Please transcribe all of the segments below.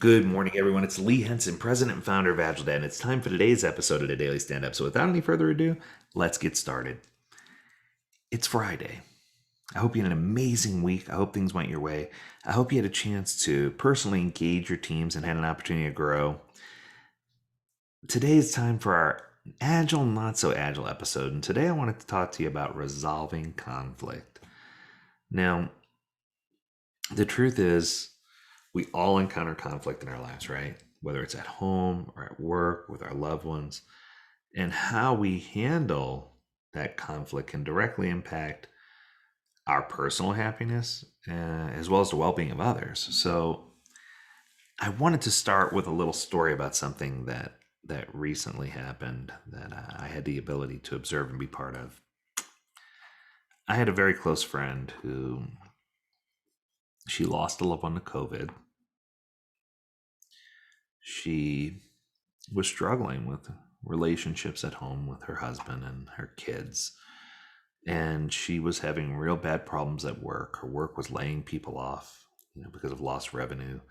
Good morning, everyone. It's Lee Henson, president and founder of Agiledad, and it's time for today's episode of the Daily Stand-Up. So without any further ado, let's get started. It's Friday. I hope you had an amazing week. I hope things went your way. I hope you had a chance to personally engage your teams and had an opportunity to grow. Today is time for our agile, not so agile episode, and today I wanted to talk to you about resolving conflict. Now, the truth is, we all encounter conflict in our lives, right? Whether it's at home or at work with our loved ones. And how we handle that conflict can directly impact our personal happiness as well as the well being of others. So, I wanted to start with a little story about something that recently happened that I had the ability to observe and be part of. I had a very close friend who she lost a loved one to COVID. She was struggling with relationships at home with her husband and her kids. And she was having real bad problems at work. Her work was laying people off, because of lost revenue.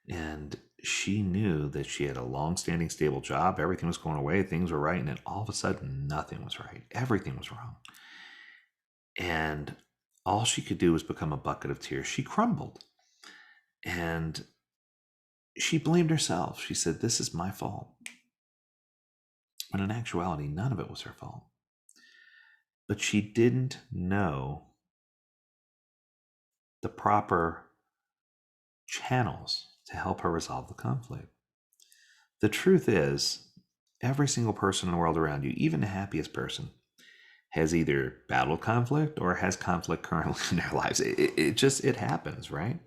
And she knew that she had a long-standing stable job. Everything was going away. Things were right. And then all of a sudden, nothing was right. Everything was wrong. And all she could do was become a bucket of tears. She crumbled. And she blamed herself. She said, "This is my fault." But in actuality, none of it was her fault. But she didn't know the proper channels to help her resolve the conflict. The truth is, every single person in the world around you, even the happiest person, has either battled conflict or has conflict currently in their lives. It happens, right?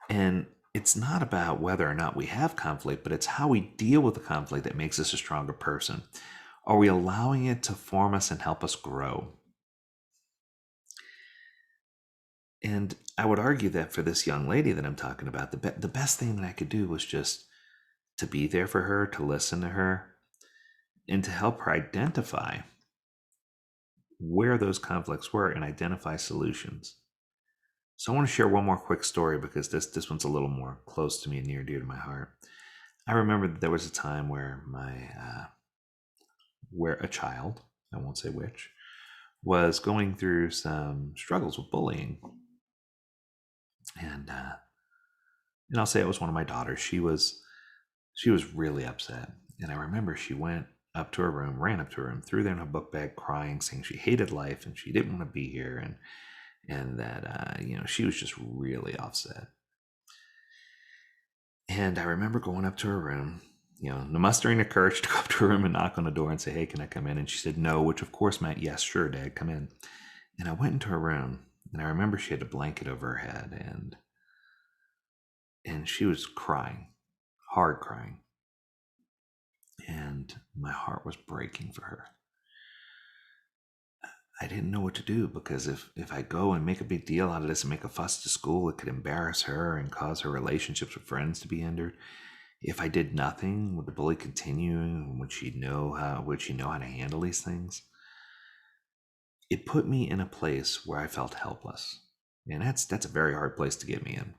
And it's not about whether or not we have conflict, but it's how we deal with the conflict that makes us a stronger person. Are we allowing it to form us and help us grow? And I would argue that for this young lady that I'm talking about, the best thing that I could do was just to be there for her, to listen to her, and to help her identify where those conflicts were and identify solutions. So I want to share one more quick story because this one's a little more close to me and near and dear to my heart. I remember that there was a time where where a child, I won't say which, was going through some struggles with bullying. And I'll say it was one of my daughters. She was really upset. And I remember she went up to her room, ran up to her room, threw there in a book bag, crying, saying she hated life and she didn't want to be here, and that she was just really upset. And I remember going up to her room, mustering the courage to go up to her room and knock on the door and say, "Hey, can I come in?" And she said no, which of course meant, "Yes, sure, Dad, come in." And I went into her room, and I remember she had a blanket over her head, and she was crying, hard crying. And my heart was breaking for her. I didn't know what to do because if I go and make a big deal out of this and make a fuss to school, it could embarrass her and cause her relationships with friends to be hindered. If I did nothing, would the bully continue? Would she know how to handle these things? It put me in a place where I felt helpless. And that's a very hard place to get me in.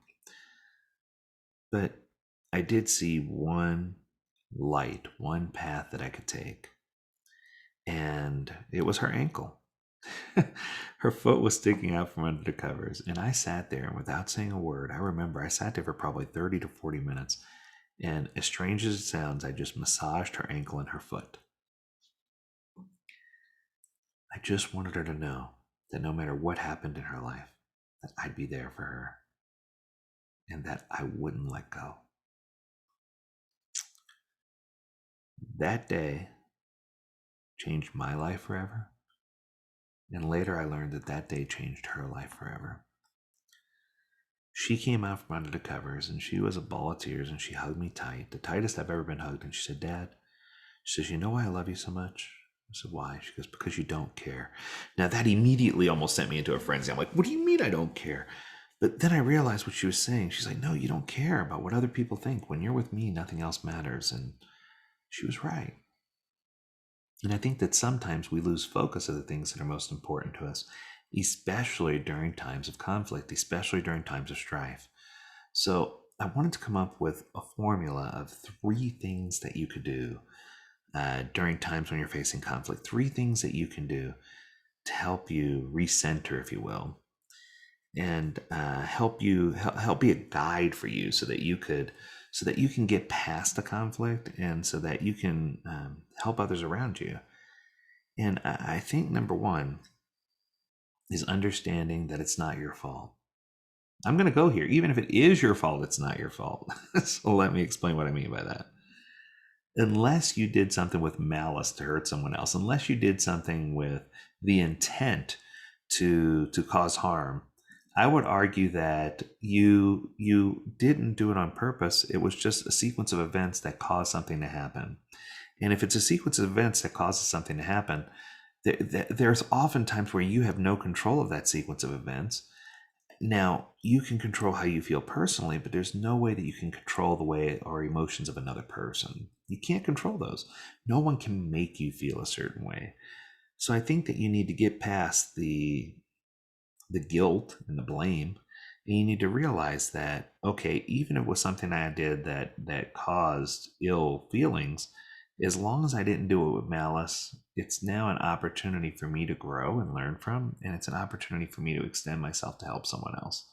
But I did see one light, one path that I could take. And it was her ankle. Her foot was sticking out from under the covers, and I sat there, and without saying a word, I remember I sat there for probably 30 to 40 minutes, and as strange as it sounds, I just massaged her ankle and her foot. I just wanted her to know that no matter what happened in her life, that I'd be there for her, and that I wouldn't let go. That day changed my life forever, and later I learned that day changed her life forever. She came out from under the covers and she was a ball of tears and she hugged me tight, the tightest I've ever been hugged. And she said, "Dad," she says, "you know why I love you so much?" I said, "Why?" She goes, "Because you don't care." Now that immediately almost sent me into a frenzy. I'm like, "What do you mean I don't care?" But then I realized what she was saying. She's like, "No, you don't care about what other people think. When you're with me, nothing else matters." And she was right. And I think that sometimes we lose focus of the things that are most important to us, especially during times of conflict, especially during times of strife. So I wanted to come up with a formula of 3 things that you could do during times when you're facing conflict. 3 things that you can do to help you recenter, if you will, and help be a guide for you so that you can get past the conflict and so that you can help others around you. And I think number one is understanding that it's not your fault. I'm going to go here. Even if it is your fault, it's not your fault. So let me explain what I mean by that. Unless you did something with malice to hurt someone else, unless you did something with the intent to cause harm, I would argue that you didn't do it on purpose. It was just a sequence of events that caused something to happen. And if it's a sequence of events that causes something to happen, there's often times where you have no control of that sequence of events. Now, you can control how you feel personally, but there's no way that you can control the way or emotions of another person. You can't control those. No one can make you feel a certain way. So I think that you need to get past the guilt and the blame, and you need to realize that, okay, even if it was something I did that caused ill feelings, as long as I didn't do it with malice, it's now an opportunity for me to grow and learn from, and it's an opportunity for me to extend myself to help someone else.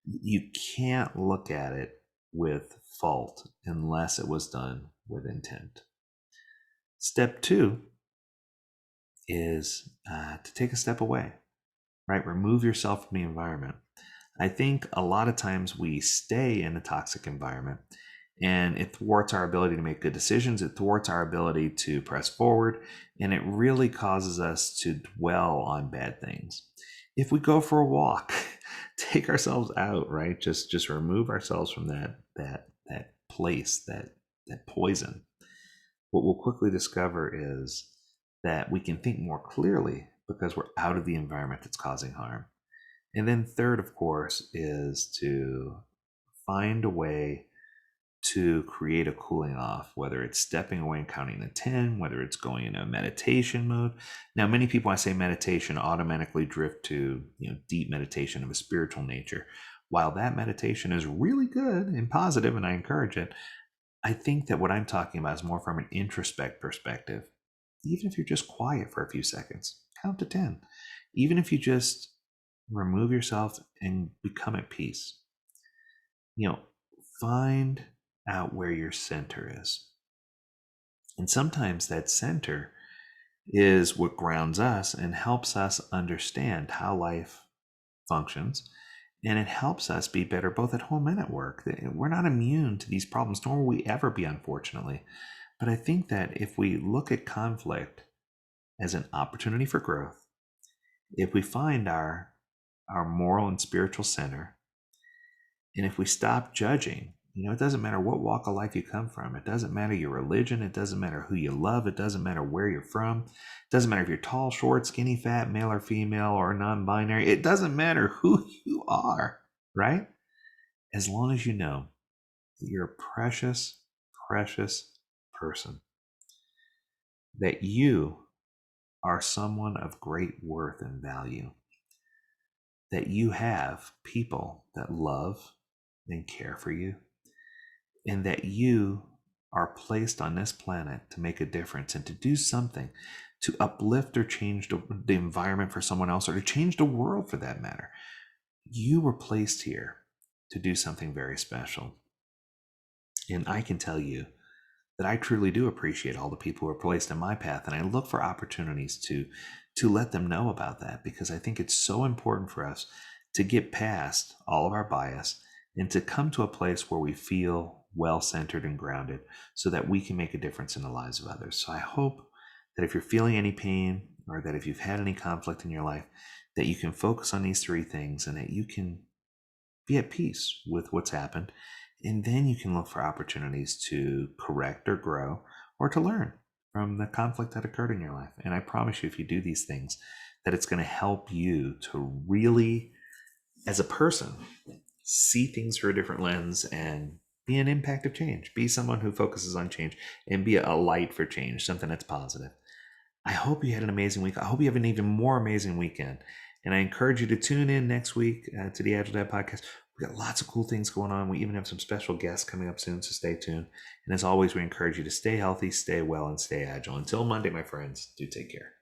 You can't look at it with fault unless it was done with intent. Step two is to take a step away, right? Remove yourself from the environment. I think a lot of times we stay in a toxic environment and it thwarts our ability to make good decisions. It thwarts our ability to press forward, and it really causes us to dwell on bad things. If we go for a walk, take ourselves out, right? Just remove ourselves from that place, that poison. What we'll quickly discover is that we can think more clearly because we're out of the environment that's causing harm. And then third, of course, is to find a way to create a cooling off, whether it's stepping away and counting to 10, whether it's going into meditation mode. Now, many people, I say meditation, automatically drift to deep meditation of a spiritual nature. While that meditation is really good and positive, and I encourage it, I think that what I'm talking about is more from an introspect perspective. Even if you're just quiet for a few seconds, count to 10. Even if you just remove yourself and become at peace. Find out where your center is. And sometimes that center is what grounds us and helps us understand how life functions. And it helps us be better both at home and at work. We're not immune to these problems, nor will we ever be, unfortunately. But I think that if we look at conflict as an opportunity for growth, if we find our moral and spiritual center, and if we stop judging, it doesn't matter what walk of life you come from. It doesn't matter your religion. It doesn't matter who you love. It doesn't matter where you're from. It doesn't matter if you're tall, short, skinny, fat, male or female, or non-binary. It doesn't matter who you are, right? As long as you know that you're a precious, precious person, that you are someone of great worth and value, that you have people that love and care for you, and that you are placed on this planet to make a difference and to do something to uplift or change the environment for someone else, or to change the world for that matter. You were placed here to do something very special. And I can tell you that I truly do appreciate all the people who are placed in my path, and I look for opportunities to let them know about that, because I think it's so important for us to get past all of our bias and to come to a place where we feel well-centered and grounded so that we can make a difference in the lives of others. So I hope that if you're feeling any pain, or that if you've had any conflict in your life, that you can focus on these 3 things and that you can be at peace with what's happened. And then you can look for opportunities to correct or grow or to learn from the conflict that occurred in your life. And I promise you, if you do these things, that it's going to help you to really, as a person, see things through a different lens and be an impact of change. Be someone who focuses on change and be a light for change, something that's positive. I hope you had an amazing week. I hope you have an even more amazing weekend. And I encourage you to tune in next week to the Agiledad podcast, We got lots of cool things going on. We even have some special guests coming up soon, so stay tuned. And as always, we encourage you to stay healthy, stay well, and stay agile. Until Monday, my friends, do take care.